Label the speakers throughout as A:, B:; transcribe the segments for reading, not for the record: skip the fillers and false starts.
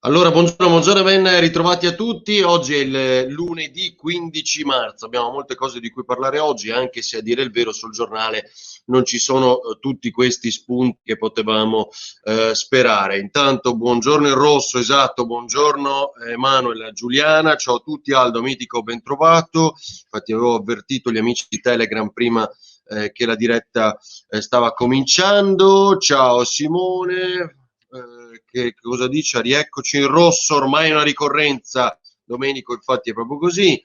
A: Allora, buongiorno, ben ritrovati a tutti. Oggi è il lunedì 15 marzo, abbiamo molte cose di cui parlare oggi, anche se a dire il vero sul giornale non ci sono tutti questi spunti che potevamo sperare. Intanto, buongiorno il Rosso, esatto, buongiorno Emanuele, Giuliana, ciao a tutti, Aldo Mitico, ben trovato. Infatti avevo avvertito gli amici di Telegram prima che la diretta stava cominciando. Ciao Simone, che cosa dice? Rieccoci in rosso, ormai è una ricorrenza. Domenico, infatti, è proprio così.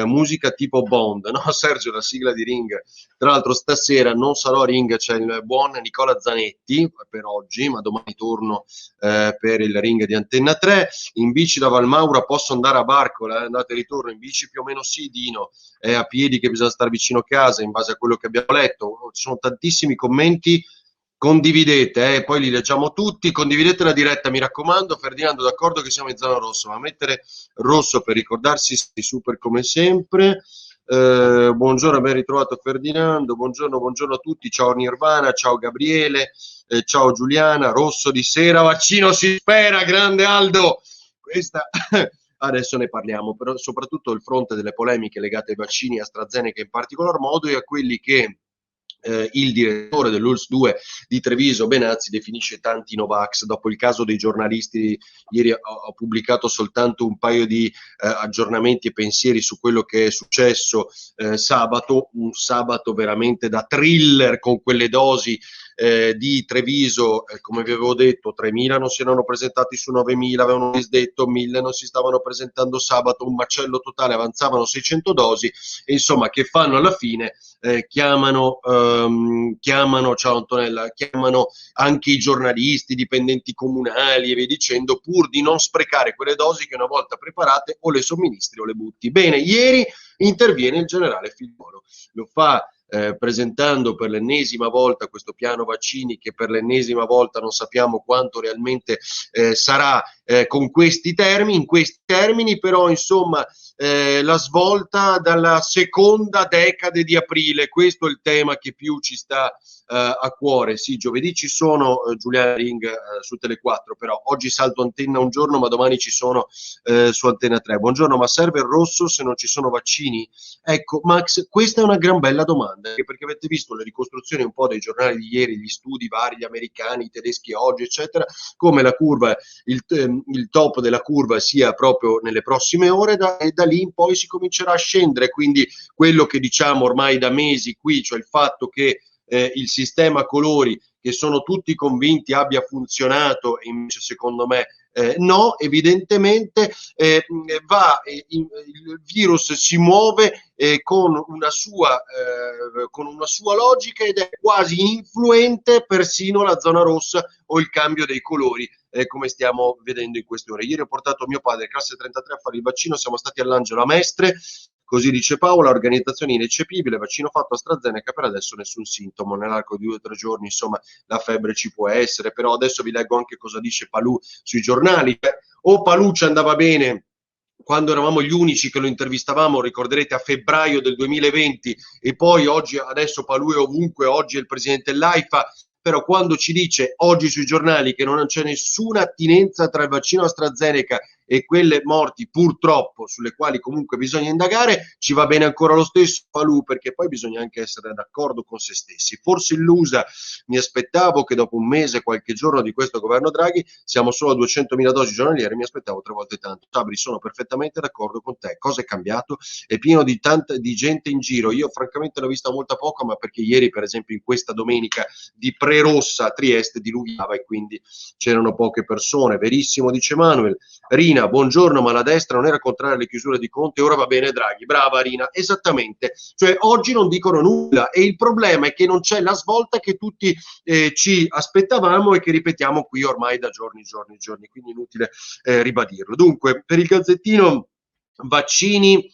A: Musica tipo Bond, no? Sergio, la sigla di Ring. Tra l'altro, stasera non sarò a Ring, c'è il buon Nicola Zanetti per oggi, ma domani torno per il Ring di Antenna 3. In bici da Valmaura posso andare a Barcola, andate e ritorno. In bici più o meno sì, Dino. È a piedi che bisogna stare vicino a casa, in base a quello che abbiamo letto. Ci sono tantissimi commenti. Condividete, poi li leggiamo tutti. Condividete la diretta, mi raccomando. Ferdinando, d'accordo che siamo in zona rossa, ma mettere rosso per ricordarsi di super come sempre. Buongiorno, ben ritrovato Ferdinando. Buongiorno a tutti. Ciao Nirvana, ciao Gabriele, ciao Giuliana. Rosso di sera, vaccino si spera, grande Aldo. Questa adesso ne parliamo, però soprattutto il fronte delle polemiche legate ai vaccini AstraZeneca in particolar modo e a quelli che il direttore dell'ULS 2 di Treviso, Benazzi, definisce tanti Novax. Dopo il caso dei giornalisti, ieri ho pubblicato soltanto un paio di aggiornamenti e pensieri su quello che è successo sabato, un sabato veramente da thriller con quelle dosi di Treviso, come vi avevo detto, 3.000 non si erano presentati su 9.000, avevano disdetto, 1.000 non si stavano presentando sabato, un macello totale, avanzavano 600 dosi, e insomma che fanno alla fine? Chiamano, ciao Antonella, chiamano anche i giornalisti, i dipendenti comunali e via dicendo, pur di non sprecare quelle dosi che una volta preparate o le somministri o le butti. Bene, ieri interviene il generale Figliuolo, lo fa presentando per l'ennesima volta questo piano vaccini che per l'ennesima volta non sappiamo quanto realmente sarà con questi termini, in questi termini, però insomma la svolta dalla seconda decade di aprile, questo è il tema che più ci sta a cuore. Sì, giovedì ci sono Giuliana Ring su Tele4, però oggi salto Antenna un giorno, ma domani ci sono su Antenna 3. Buongiorno, ma serve il rosso se non ci sono vaccini? Ecco, Max, questa è una gran bella domanda, perché avete visto le ricostruzioni un po' dei giornali di ieri, gli studi vari, gli americani, i tedeschi oggi, eccetera, come la curva, il top della curva sia proprio nelle prossime ore e da lì in poi si comincerà a scendere, quindi quello che diciamo ormai da mesi qui, cioè il fatto che il sistema colori che sono tutti convinti abbia funzionato, e invece secondo me no, evidentemente il virus si muove con una sua logica ed è quasi influente persino la zona rossa o il cambio dei colori, come stiamo vedendo in queste ore. Ieri ho portato mio padre, classe 33, a fare il vaccino, siamo stati all'Angelo a Mestre, così dice Paola, organizzazione ineccepibile, vaccino fatto AstraZeneca, per adesso nessun sintomo, nell'arco di 2 o 3 giorni, insomma, la febbre ci può essere, però adesso vi leggo anche cosa dice Palù sui giornali. O Palù ci andava bene quando eravamo gli unici che lo intervistavamo, ricorderete, a febbraio del 2020, e poi oggi, adesso Palù è ovunque, oggi è il presidente dell'AIFA, però quando ci dice oggi sui giornali che non c'è nessuna attinenza tra il vaccino AstraZeneca e quelle morti, purtroppo, sulle quali comunque bisogna indagare, ci va bene ancora lo stesso Palù, perché poi bisogna anche essere d'accordo con se stessi. Forse illusa, mi aspettavo che dopo un mese, qualche giorno di questo governo Draghi, siamo solo a 200.000 dosi giornaliere, mi aspettavo 3 volte tanto. Sabri, sono perfettamente d'accordo con te. Cosa è cambiato? È pieno di gente in giro. Io francamente l'ho vista molta poco, ma perché ieri, per esempio, in questa domenica di Prerossa a Trieste diluviava e quindi c'erano poche persone. Verissimo, dice Manuel. Rina, buongiorno, ma la destra non era contraria alle chiusure di Conte, ora va bene Draghi. Brava Rina, esattamente. Cioè oggi non dicono nulla e il problema è che non c'è la svolta che tutti ci aspettavamo e che ripetiamo qui ormai da giorni, quindi inutile ribadirlo. Dunque, per il Gazzettino, vaccini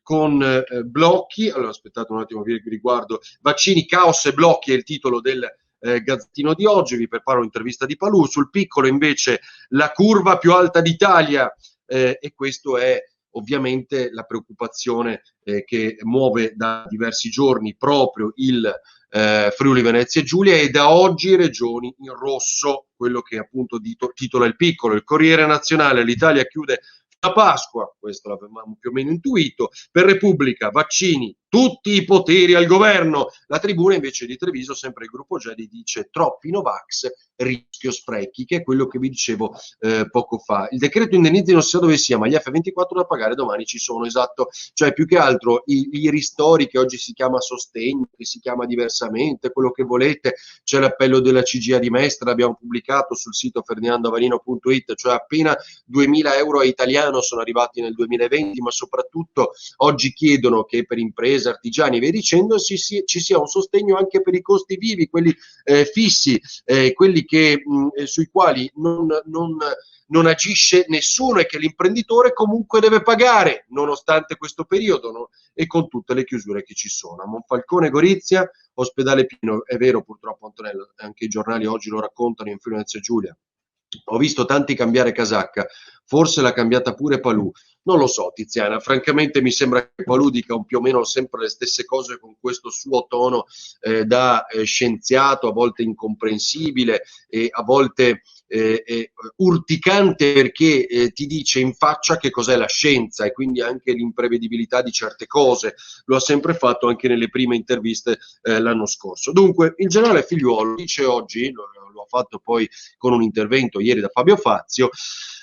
A: con blocchi, allora aspettate un attimo, vi riguardo, vaccini, caos e blocchi è il titolo del Gazzettino di oggi, vi preparo un'intervista di Palù, sul piccolo invece la curva più alta d'Italia, e questo è ovviamente la preoccupazione che muove da diversi giorni proprio il Friuli Venezia Giulia, e da oggi regioni in rosso, quello che appunto titola il piccolo. Il Corriere Nazionale: l'Italia chiude a Pasqua, questo l'avevamo più o meno intuito. Per Repubblica: vaccini, tutti i poteri al governo. La Tribuna invece di Treviso, sempre il gruppo Gedi, dice troppi Novax, rischio sprechi, che è quello che vi dicevo poco fa. Il decreto indennizi non si sa dove sia, ma gli F24 da pagare domani ci sono, esatto. Cioè, più che altro i ristori, che oggi si chiama sostegno, che si chiama diversamente, quello che volete. C'è l'appello della CGIA di Mestre, l'abbiamo pubblicato sul sito ferdinandoavarino.it, cioè appena 2.000 euro a italiano sono arrivati nel 2020, ma soprattutto oggi chiedono che per imprese, artigiani e via dicendo ci sia un sostegno anche per i costi vivi, quelli fissi, quelli sui quali non agisce nessuno e che l'imprenditore comunque deve pagare, nonostante questo periodo, no? E con tutte le chiusure che ci sono. A Monfalcone, Gorizia, ospedale pieno, è vero purtroppo Antonello, anche i giornali oggi lo raccontano in Friuli Venezia Giulia. Ho visto tanti cambiare casacca, forse l'ha cambiata pure Palù. Non lo so, Tiziana, francamente mi sembra che Palù dica più o meno sempre le stesse cose con questo suo tono da scienziato, a volte incomprensibile e a volte urticante, perché ti dice in faccia che cos'è la scienza e quindi anche l'imprevedibilità di certe cose. Lo ha sempre fatto anche nelle prime interviste l'anno scorso. Dunque, il generale Figliuolo dice oggi, lo ha fatto poi con un intervento ieri da Fabio Fazio: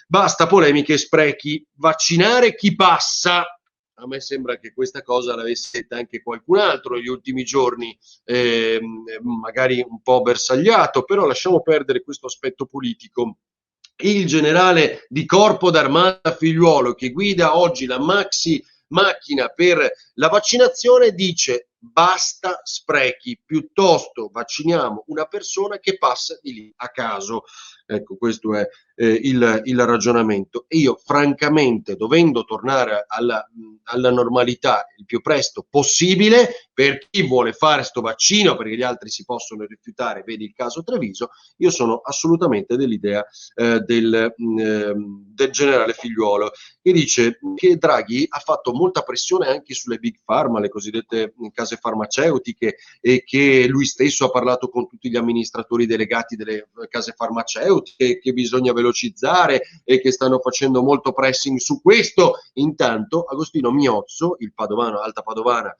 A: basta polemiche e sprechi, vaccinare chi passa. A me sembra che questa cosa l'avesse detta anche qualcun altro negli ultimi giorni, magari un po' bersagliato, però lasciamo perdere questo aspetto politico. Il generale di corpo d'armata Figliuolo, che guida oggi la maxi macchina per la vaccinazione, dice basta sprechi, piuttosto vacciniamo una persona che passa di lì a caso. Ecco, questo è il ragionamento. E io francamente, dovendo tornare alla normalità il più presto possibile, per chi vuole fare sto vaccino, perché gli altri si possono rifiutare, vedi il caso Treviso, io sono assolutamente dell'idea del generale Figliuolo, che dice che Draghi ha fatto molta pressione anche sulle big pharma, le cosiddette case farmaceutiche, e che lui stesso ha parlato con tutti gli amministratori delegati delle case farmaceutiche, che bisogna velocizzare e che stanno facendo molto pressing su questo. Intanto Agostino Miozzo, il padovano, alta padovana,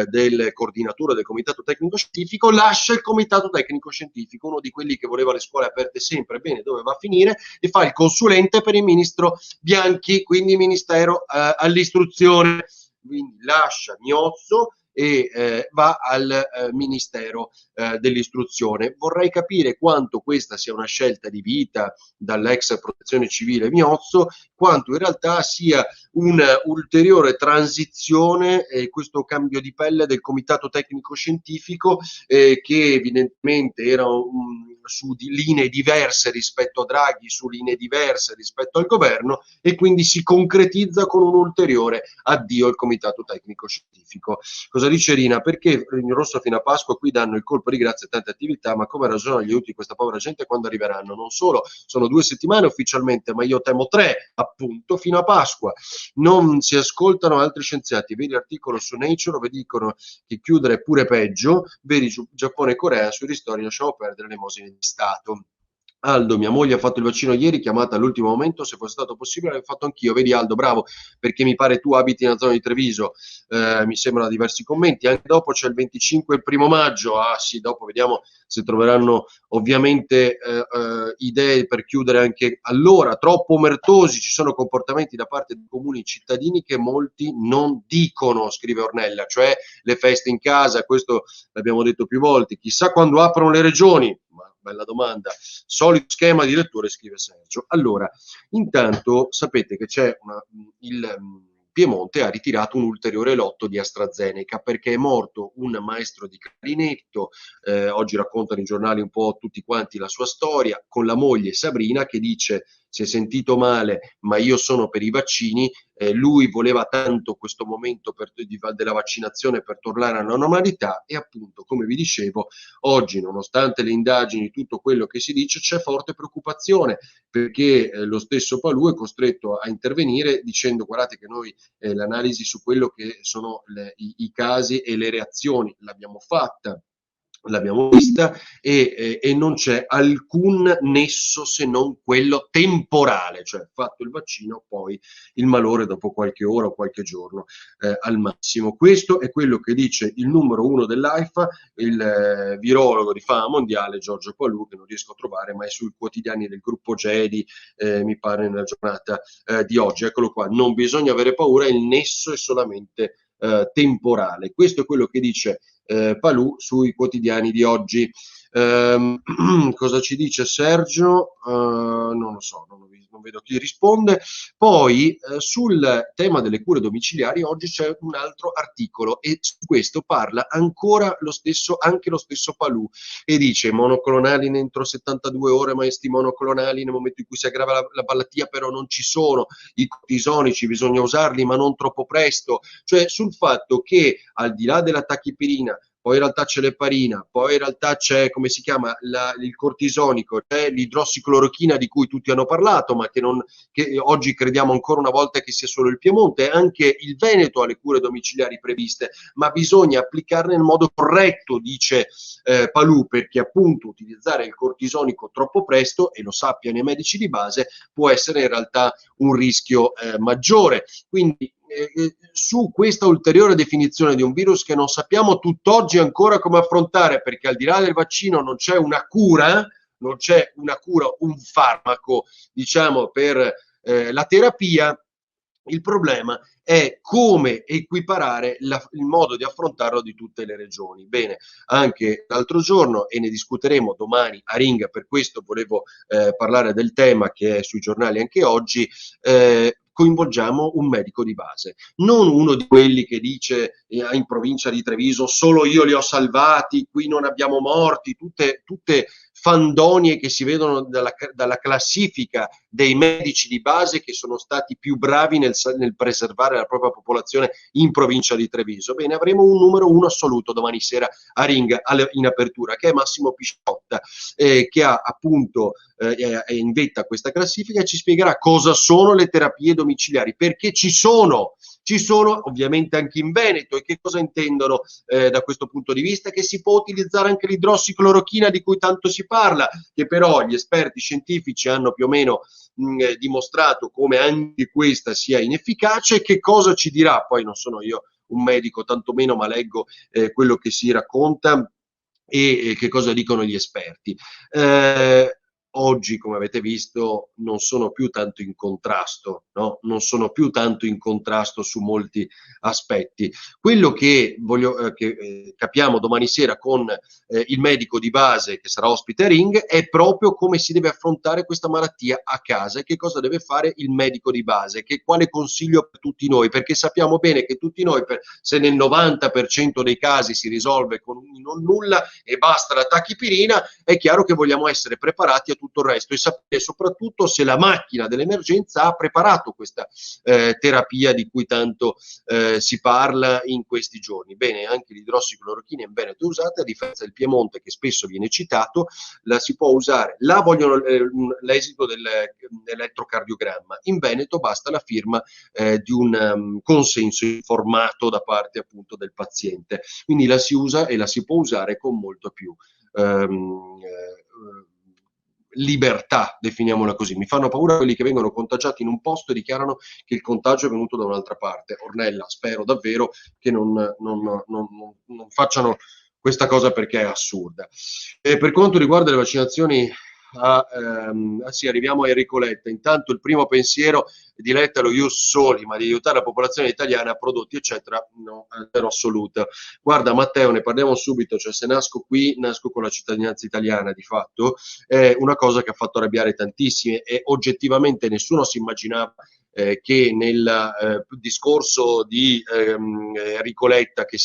A: del coordinatore del comitato tecnico scientifico, lascia il comitato tecnico scientifico, uno di quelli che voleva le scuole aperte sempre. Bene, dove va a finire? E fa il consulente per il ministro Bianchi, quindi ministero all'istruzione. Quindi lascia Miozzo e va al Ministero dell'Istruzione. Vorrei capire quanto questa sia una scelta di vita dall'ex Protezione Civile Miozzo, quanto in realtà sia un'ulteriore transizione, questo cambio di pelle del Comitato Tecnico Scientifico, che evidentemente era su linee diverse rispetto a Draghi, su linee diverse rispetto al governo, e quindi si concretizza con un ulteriore addio al Comitato Tecnico Scientifico. Cosa dice Rina? Perché in rosso fino a Pasqua qui danno il colpo di grazia a tante attività, ma come ragionano gli aiuti di questa povera gente quando arriveranno? Non solo, sono 2 settimane ufficialmente, ma io temo 3, appunto, fino a Pasqua. Non si ascoltano altri scienziati. Vedi l'articolo su Nature dove dicono che chiudere è pure peggio, vedi Giappone e Corea, sui ristori lasciamo perdere le elemosine di Stato. Aldo, mia moglie ha fatto il vaccino ieri, chiamata all'ultimo momento, se fosse stato possibile l'avrei fatto anch'io. Vedi Aldo, bravo, perché mi pare tu abiti nella zona di Treviso, mi sembrano diversi commenti. Anche dopo c'è il 25 e il 1° maggio, ah sì, dopo vediamo se troveranno ovviamente idee per chiudere anche allora. Troppo omertosi, ci sono comportamenti da parte dei comuni cittadini che molti non dicono, scrive Ornella, cioè le feste in casa, questo l'abbiamo detto più volte, chissà quando aprono le regioni. Ma bella domanda. Solito schema di letture, scrive Sergio. Allora, intanto sapete che c'è il Piemonte ha ritirato un ulteriore lotto di AstraZeneca perché è morto un maestro di clarinetto. Oggi raccontano i giornali un po' tutti quanti la sua storia, con la moglie Sabrina che dice: si è sentito male, ma io sono per i vaccini. Lui voleva tanto questo momento della vaccinazione per tornare alla normalità, e appunto, come vi dicevo, oggi, nonostante le indagini, tutto quello che si dice, c'è forte preoccupazione, perché lo stesso Palù è costretto a intervenire dicendo: guardate che noi l'analisi su quello che sono i casi e le reazioni l'abbiamo fatta, l'abbiamo vista, e non c'è alcun nesso se non quello temporale, cioè fatto il vaccino poi il malore dopo qualche ora o qualche giorno al massimo. Questo è quello che dice il numero uno dell'AIFA, il virologo di fama mondiale Giorgio Palù, che non riesco a trovare, ma è sui quotidiani del gruppo GEDI, mi pare nella giornata di oggi. Eccolo qua, non bisogna avere paura, il nesso è solamente temporale. Questo è quello che dice Palù sui quotidiani di oggi. Cosa ci dice Sergio? Non lo so, non vedo chi risponde. Poi sul tema delle cure domiciliari oggi c'è un altro articolo e su questo parla ancora anche lo stesso Palù, e dice monoclonali entro 72 ore, ma questi monoclonali nel momento in cui si aggrava la malattia però non ci sono, i cortisonici bisogna usarli ma non troppo presto, cioè sul fatto che al di là della tachipirina poi in realtà c'è l'eparina, poi in realtà c'è, come si chiama, il cortisonico, c'è l'idrossiclorochina di cui tutti hanno parlato, ma che oggi crediamo ancora una volta che sia solo il Piemonte, anche il Veneto ha le cure domiciliari previste, ma bisogna applicarne nel modo corretto, dice Palù, perché appunto utilizzare il cortisonico troppo presto, e lo sappiano i medici di base, può essere in realtà un rischio maggiore. Quindi su questa ulteriore definizione di un virus che non sappiamo tutt'oggi ancora come affrontare, perché al di là del vaccino non c'è una cura, un farmaco, diciamo, per la terapia. Il problema è come equiparare il modo di affrontarlo di tutte le regioni. Bene, anche l'altro giorno, e ne discuteremo domani a Ringa, per questo volevo parlare del tema che è sui giornali anche oggi, coinvolgiamo un medico di base, non uno di quelli che dice in provincia di Treviso solo io li ho salvati, qui non abbiamo morti, tutte fandonie che si vedono dalla classifica dei medici di base che sono stati più bravi nel preservare la propria popolazione in provincia di Treviso. Bene, avremo un numero uno assoluto domani sera a Ringa in apertura, che è Massimo Pisciotta, che ha appunto è in vetta a questa classifica e ci spiegherà cosa sono le terapie domiciliari, perché ci sono ovviamente anche in Veneto, e che cosa intendono da questo punto di vista, che si può utilizzare anche l'idrossiclorochina di cui tanto si parla, che però gli esperti scientifici hanno più o meno dimostrato come anche questa sia inefficace. Che cosa ci dirà? Poi non sono io un medico, tantomeno, ma leggo quello che si racconta e che cosa dicono gli esperti. Oggi, come avete visto, non sono più tanto in contrasto, no? Non sono più tanto in contrasto su molti aspetti. Quello che capiamo domani sera con il medico di base che sarà ospite a Ring è proprio come si deve affrontare questa malattia a casa e che cosa deve fare il medico di base, quale consiglio per tutti noi, perché sappiamo bene che tutti noi, se nel 90% dei casi si risolve con un non nulla e basta la tachipirina, è chiaro che vogliamo essere preparati a tutto il resto e sapere soprattutto se la macchina dell'emergenza ha preparato questa terapia di cui tanto si parla in questi giorni. Bene, anche l'idrossiclorochina in Veneto è usata, a differenza del Piemonte che spesso viene citato, la si può usare. Là vogliono l'esito dell'elettrocardiogramma, in Veneto basta la firma di un consenso informato da parte appunto del paziente, quindi la si usa e la si può usare con molto più libertà, definiamola così. Mi fanno paura quelli che vengono contagiati in un posto e dichiarano che il contagio è venuto da un'altra parte. Ornella, spero davvero che non facciano questa cosa, perché è assurda. Per quanto riguarda le vaccinazioni, sì, arriviamo a Enrico Letta. Intanto il primo pensiero di Letta lo ius soli, ma di aiutare la popolazione italiana, prodotti eccetera, no, zero assoluto. Guarda Matteo, ne parliamo subito, cioè se nasco qui, nasco con la cittadinanza italiana di fatto, è una cosa che ha fatto arrabbiare tantissimi, e oggettivamente nessuno si immaginava che nel discorso di Enrico Letta, che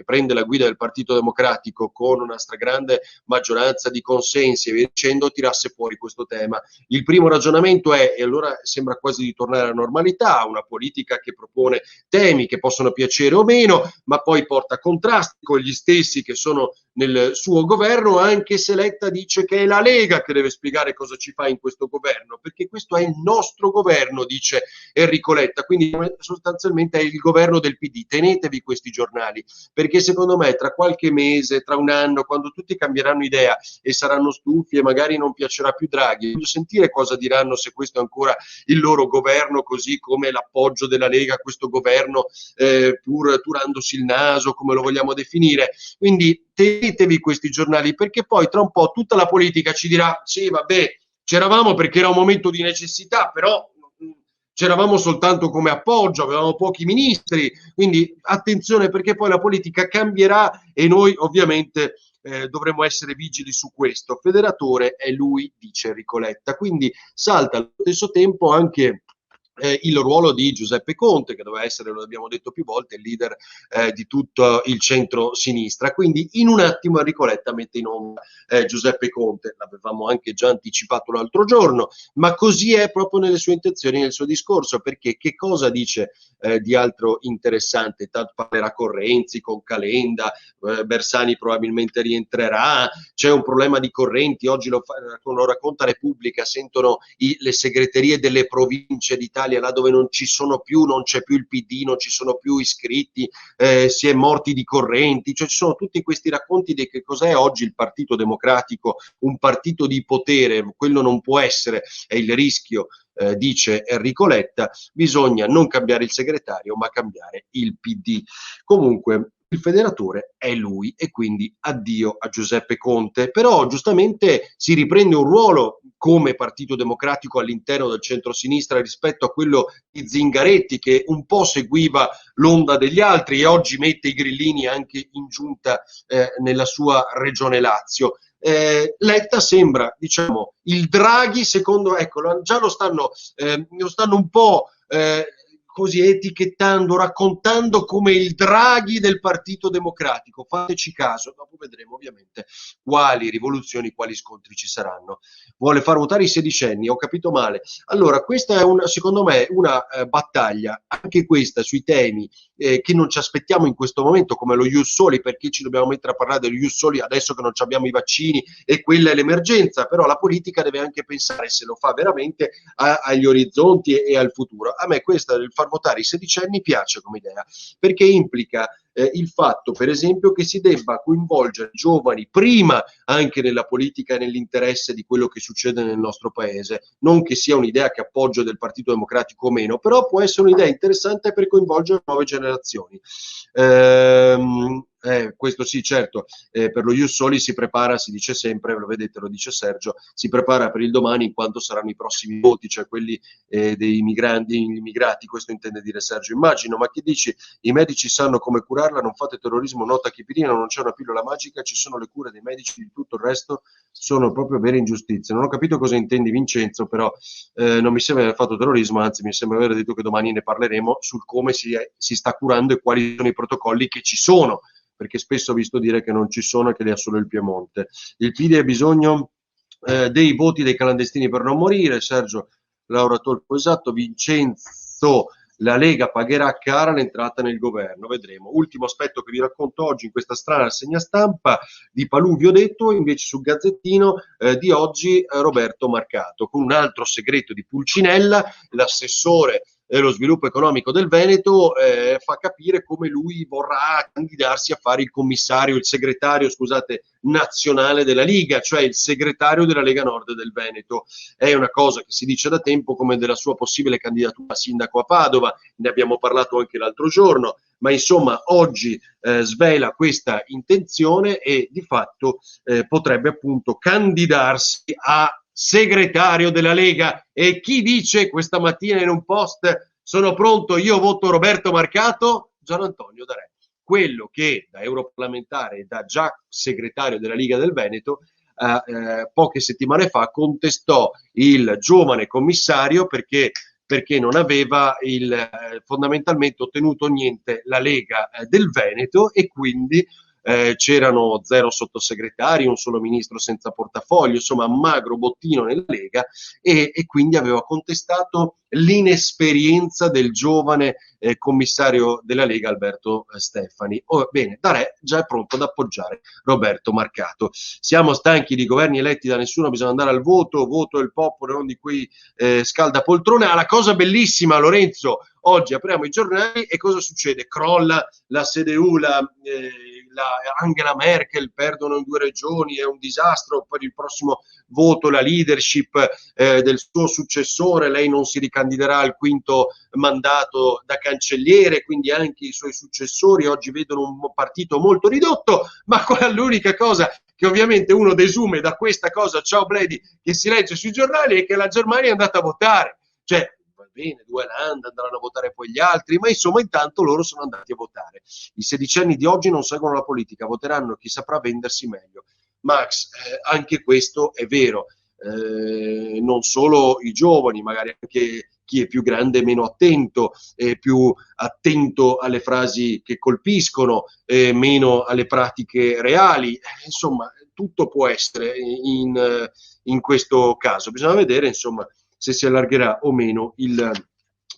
A: prende la guida del Partito Democratico con una stragrande maggioranza di consensi e via dicendo, tirasse fuori questo tema. Il primo ragionamento è, e allora sembra quasi di tornare alla normalità, una politica che propone temi che possono piacere o meno, ma poi porta contrasti con gli stessi che sono nel suo governo, anche se Letta dice che è la Lega che deve spiegare cosa ci fa in questo governo, perché questo è il nostro governo, dice Enrico Letta, quindi sostanzialmente è il governo del PD. Tenetevi questi giornali, perché secondo me tra qualche mese, tra un anno, quando tutti cambieranno idea e saranno stufi e magari non piacerà più Draghi, voglio sentire cosa diranno, se questo è ancora il loro governo, così come l'appoggio della Lega a questo governo, pur turandosi il naso, come lo vogliamo definire. Quindi tenetevi questi giornali, perché poi tra un po' tutta la politica ci dirà: sì, vabbè, c'eravamo perché era un momento di necessità, però c'eravamo soltanto come appoggio, avevamo pochi ministri, quindi attenzione, perché poi la politica cambierà e noi ovviamente dovremo essere vigili su questo. Federatore è lui, dice Enrico Letta, quindi salta allo stesso tempo anche il ruolo di Giuseppe Conte, che doveva essere, lo abbiamo detto più volte, il leader di tutto il centro-sinistra. Quindi in un attimo Enrico Letta mette in onda Giuseppe Conte, l'avevamo anche già anticipato l'altro giorno, ma così è proprio nelle sue intenzioni, nel suo discorso, perché che cosa dice di altro interessante? Tanto parlerà con Renzi, con Calenda, Bersani probabilmente rientrerà, c'è un problema di correnti, oggi lo racconta Repubblica, sentono le segreterie delle province d'Italia, là dove non ci sono più, non c'è più il PD, non ci sono più iscritti, si è morti di correnti, cioè ci sono tutti questi racconti di che cos'è oggi il Partito Democratico, un partito di potere, quello non può essere, è il rischio, dice Enrico Letta, bisogna non cambiare il segretario ma cambiare il PD. Comunque il federatore è lui e quindi addio a Giuseppe Conte, però giustamente si riprende un ruolo come Partito Democratico all'interno del centro-sinistra rispetto a quello di Zingaretti, che un po' seguiva l'onda degli altri e oggi mette i grillini anche in giunta nella sua regione Lazio. Letta sembra, diciamo, il Draghi, secondo, ecco, già lo stanno un po' così etichettando, raccontando come il Draghi del Partito Democratico. Fateci caso, dopo vedremo ovviamente quali rivoluzioni, quali scontri ci saranno. Vuole far votare i sedicenni, ho capito male. Allora, questa è secondo me una battaglia, anche questa sui temi che non ci aspettiamo in questo momento, come lo Ius Soli, perché ci dobbiamo mettere a parlare dello Ius Soli adesso che non abbiamo i vaccini e quella è l'emergenza, però la politica deve anche pensare, se lo fa veramente, agli orizzonti e al futuro. A me questa del far votare i sedicenni piace come idea, perché implica il fatto, per esempio, che si debba coinvolgere i giovani prima anche nella politica e nell'interesse di quello che succede nel nostro paese. Non che sia un'idea che appoggio del Partito Democratico o meno, però può essere un'idea interessante per coinvolgere nuove generazioni. Questo sì, certo, per lo Ius Soli si prepara, si dice sempre, lo vedete, lo dice Sergio, si prepara per il domani in quanto saranno i prossimi voti, cioè quelli dei migranti, immigrati, questo intende dire Sergio, immagino. Ma che dici? I medici sanno come curarla, non fate terrorismo, nota Chipirina, non c'è una pillola magica, ci sono le cure dei medici, di tutto il resto sono proprio vere ingiustizie. Non ho capito cosa intendi, Vincenzo, però non mi sembra aver fatto terrorismo, anzi mi sembra aver detto che domani ne parleremo sul come si sta curando e quali sono i protocolli che ci sono, perché spesso ho visto dire che non ci sono e che li ha solo il Piemonte. Il PD ha bisogno dei voti dei clandestini per non morire. Sergio, Laura Tolpo, esatto. Vincenzo, la Lega pagherà cara l'entrata nel governo, vedremo. Ultimo aspetto che vi racconto oggi in questa strana rassegna stampa di Paluvio detto, invece sul Gazzettino di oggi Roberto Marcato, con un altro segreto di Pulcinella, l'assessore lo sviluppo economico del Veneto, fa capire come lui vorrà candidarsi a fare il segretario, scusate, nazionale della Liga, cioè il segretario della Lega Nord del Veneto. È una cosa che si dice da tempo, come della sua possibile candidatura a sindaco a Padova, ne abbiamo parlato anche l'altro giorno, ma insomma oggi svela questa intenzione e di fatto potrebbe appunto candidarsi a segretario della Lega. E chi dice questa mattina in un post: sono pronto, io voto Roberto Marcato? Gian Antonio D'Arè, quello che da europarlamentare e da già segretario della Liga del Veneto poche settimane fa contestò il giovane commissario perché non aveva fondamentalmente ottenuto niente la Lega del Veneto, e quindi c'erano 0 sottosegretari, un solo ministro senza portafoglio, insomma magro bottino nella Lega, e quindi aveva contestato l'inesperienza del giovane commissario della Lega Alberto Stefani. Bene, Re già è pronto ad appoggiare Roberto Marcato. Siamo stanchi di governi eletti da nessuno, bisogna andare al voto del popolo, non di quei scaldapoltrone. La cosa bellissima, Lorenzo, oggi apriamo i giornali e cosa succede? Crolla la CDU, la Angela Merkel, perdono in 2 regioni, è un disastro, per il prossimo voto la leadership del suo successore, lei non si ricandiderà al 5º mandato da cancelliere, quindi anche i suoi successori oggi vedono un partito molto ridotto, ma l'unica cosa che ovviamente uno desume da questa cosa, ciao Bledi, che si legge sui giornali, è che la Germania è andata a votare, cioè va bene, 2 land andranno a votare poi gli altri, ma insomma intanto loro sono andati a votare. I sedicenni di oggi non seguono la politica, voteranno chi saprà vendersi meglio. Max, anche questo è vero, non solo i giovani, magari anche chi è più grande e meno attento, più attento alle frasi che colpiscono, meno alle pratiche reali, insomma tutto può essere in questo caso. Bisogna vedere insomma se si allargherà o meno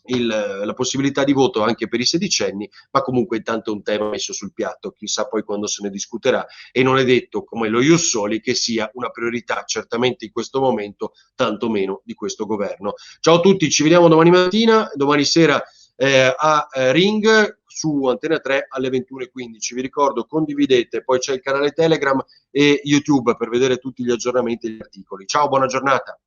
A: la possibilità di voto anche per i sedicenni, ma comunque intanto è un tema messo sul piatto, chissà poi quando se ne discuterà, e non è detto, come lo Ius Soli, che sia una priorità certamente in questo momento, tanto meno di questo governo. Ciao a tutti, ci vediamo domani mattina, domani sera a Ring su Antena 3 alle 21:15. Vi ricordo, condividete, poi c'è il canale Telegram e YouTube per vedere tutti gli aggiornamenti e gli articoli. Ciao, buona giornata.